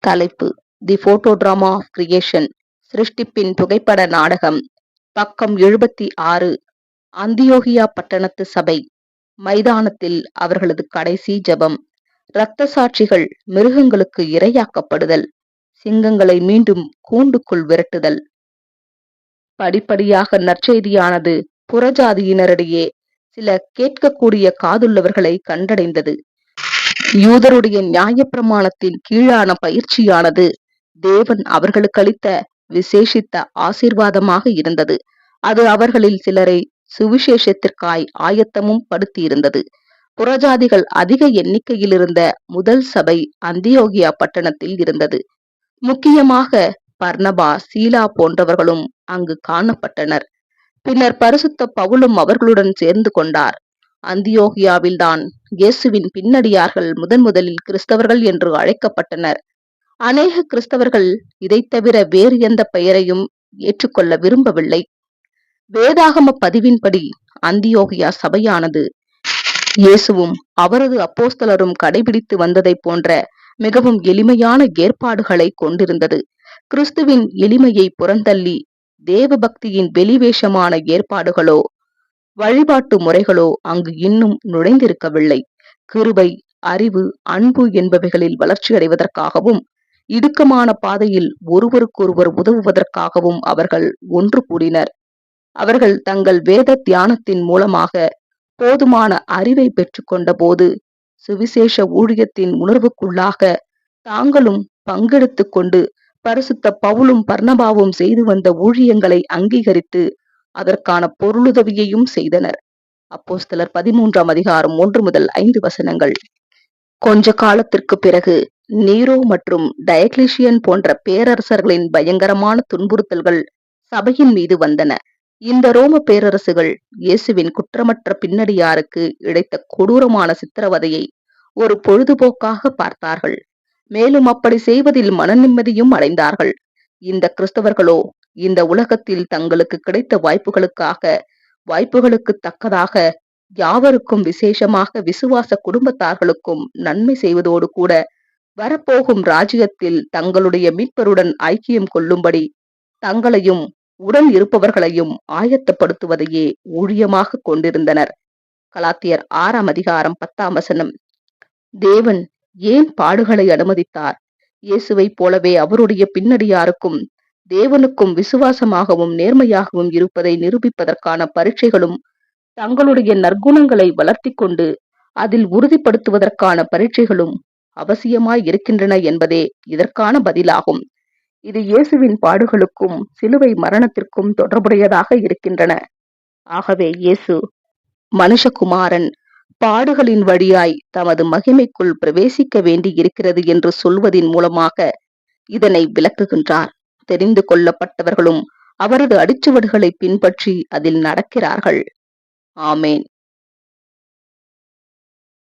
தலைப்பு: the photo drama of creation, சிருஷ்டிப்பின் புகைப்பட நாடகம். பக்கம் 76. அந்தியோகியா பட்டணத்து சபை மைதானத்தில் அவர்களது கடைசி ஜெபம். இரத்த சாட்சிகள் மிருகங்களுக்கு இரையாக்கப்படுதல், சிங்கங்களை மீண்டும் கூண்டுக்குள் விரட்டுதல். படிப்படியாக நற்செய்தியானது புறஜாதியினரிடையே சில கேட்கக்கூடிய காதுள்ளவர்களை கண்டடைந்தது. யூதருடைய நியாயப்பிரமாணத்தின் கீழான பயிற்சியானது தேவன் அவர்களுக்கு அளித்த விசேஷித்த ஆசீர்வாதமாக இருந்தது. அது அவர்களில் சிலரை சுவிசேஷத்திற்காய் ஆயத்தமும் படுத்தியிருந்தது. புறஜாதிகள் அதிக எண்ணிக்கையில் இருந்த முதல் சபை அந்தியோகியா பட்டணத்தில் இருந்தது. முக்கியமாக பர்னபா, சீலா போன்றவர்களும் அங்கு காணப்பட்டனர். பின்னர் பரிசுத்த பவுலும் அவர்களுடன் சேர்ந்து கொண்டார். அந்தியோகியாவில்தான் இயேசுவின் பின்னடியார்கள் முதலில் கிறிஸ்தவர்கள் என்று அழைக்கப்பட்டனர். அநேக கிறிஸ்தவர்கள் இதை தவிர வேறு எந்த பெயரையும் ஏற்றுக்கொள்ள விரும்பவில்லை. வேதாகம பதிவின்படி அந்தியோகியா சபையானது இயேசுவும் அவரது அப்போஸ்தலரும் கடைபிடித்து வந்ததை போன்ற மிகவும் எளிமையான ஏற்பாடுகளை கொண்டிருந்தது. கிறிஸ்துவின் எளிமையை புறந்தள்ளி தேவ பக்தியின் வெளிவேஷமான ஏற்பாடுகளோ வழிபாட்டு முறைகளோ அங்கு இன்னும் நுழைந்திருக்கவில்லை. கிருபை, அறிவு, அன்பு என்பவைகளில் வளர்ச்சி அடைவதற்காகவும் இடுக்கமான பாதையில் ஒருவருக்கொருவர் உதவுவதற்காகவும் அவர்கள் ஒன்று கூடினர். அவர்கள் தங்கள் வேத தியானத்தின் மூலமாக போதுமான அறிவை பெற்றுக்கொண்ட போது சுவிசேஷ ஊழியத்தின் உணர்வுக்குள்ளாக தாங்களும் பங்கெடுத்து கொண்டு பரிசுத்த பவுலும் பர்னபாவும் செய்து வந்த ஊழியங்களை அங்கீகரித்து அதற்கான பொருளுதவியையும் செய்தனர். அப்போஸ்தலர் 13ஆம் அதிகாரம் 1-5 கொஞ்ச காலத்திற்கு பிறகு நீரோ மற்றும் டயக்லிஷியன் போன்ற பேரரசர்களின் பயங்கரமான துன்புறுத்தல்கள் சபையின் மீது வந்தன. இந்த ரோம பேரரசுகள் இயேசுவின் குற்றமற்ற பின்னடியாருக்கு இழைத்த கொடூரமான சித்திரவதையை ஒரு பொழுதுபோக்காக பார்த்தார்கள். மேலும் அப்படி செய்வதில் மன நிம்மதியும் அடைந்தார்கள். இந்த கிறிஸ்தவர்களோ இந்த உலகத்தில் தங்களுக்கு கிடைத்த வாய்ப்புகளுக்கு தக்கதாக யாவருக்கும், விசேஷமாக விசுவாச குடும்பத்தார்களுக்கும் நன்மை செய்வதோடு கூட வரப்போகும் ராஜ்யத்தில் தங்களுடைய மீட்பருடன் ஐக்கியம் கொள்ளும்படி தங்களையும் உடன் இருப்பவர்களையும் ஆயத்தப்படுத்துவதையே ஊழியமாக கொண்டிருந்தனர். கலாத்தியர் 6ஆம் அதிகாரம் 10 தேவன் ஏன் பாடுகளை அனுமதித்தார்? இயேசுவை போலவே அவருடைய பின்னடியாருக்கும் தேவனுக்கும் விசுவாசமாகவும் நேர்மையாகவும் இருப்பதை நிரூபிப்பதற்கான பரீட்சைகளும் தங்களுடைய நற்குணங்களை வளர்த்தி கொண்டு அதில் உறுதிப்படுத்துவதற்கான பரீட்சைகளும் அவசியமாய் இருக்கின்றன என்பதே இதற்கான பதிலாகும். இது இயேசுவின் பாடுகளுக்கும் சிலுவை மரணத்திற்கும் தொடர்புடையதாக இருக்கின்றன. ஆகவே இயேசு மனுஷகுமாரன் பாடுகளின் வழியாய் தமது மகிமைக்குள் பிரவேசிக்க வேண்டி இருக்கிறது என்று சொல்வதின் மூலமாக இதனை விளக்குகின்றார். தெரிந்து கொள்ளப்பட்டவர்களும் அவரது அடிச்சுவடுகளை பின்பற்றி அதில் நடக்கிறார்கள். ஆமேன்.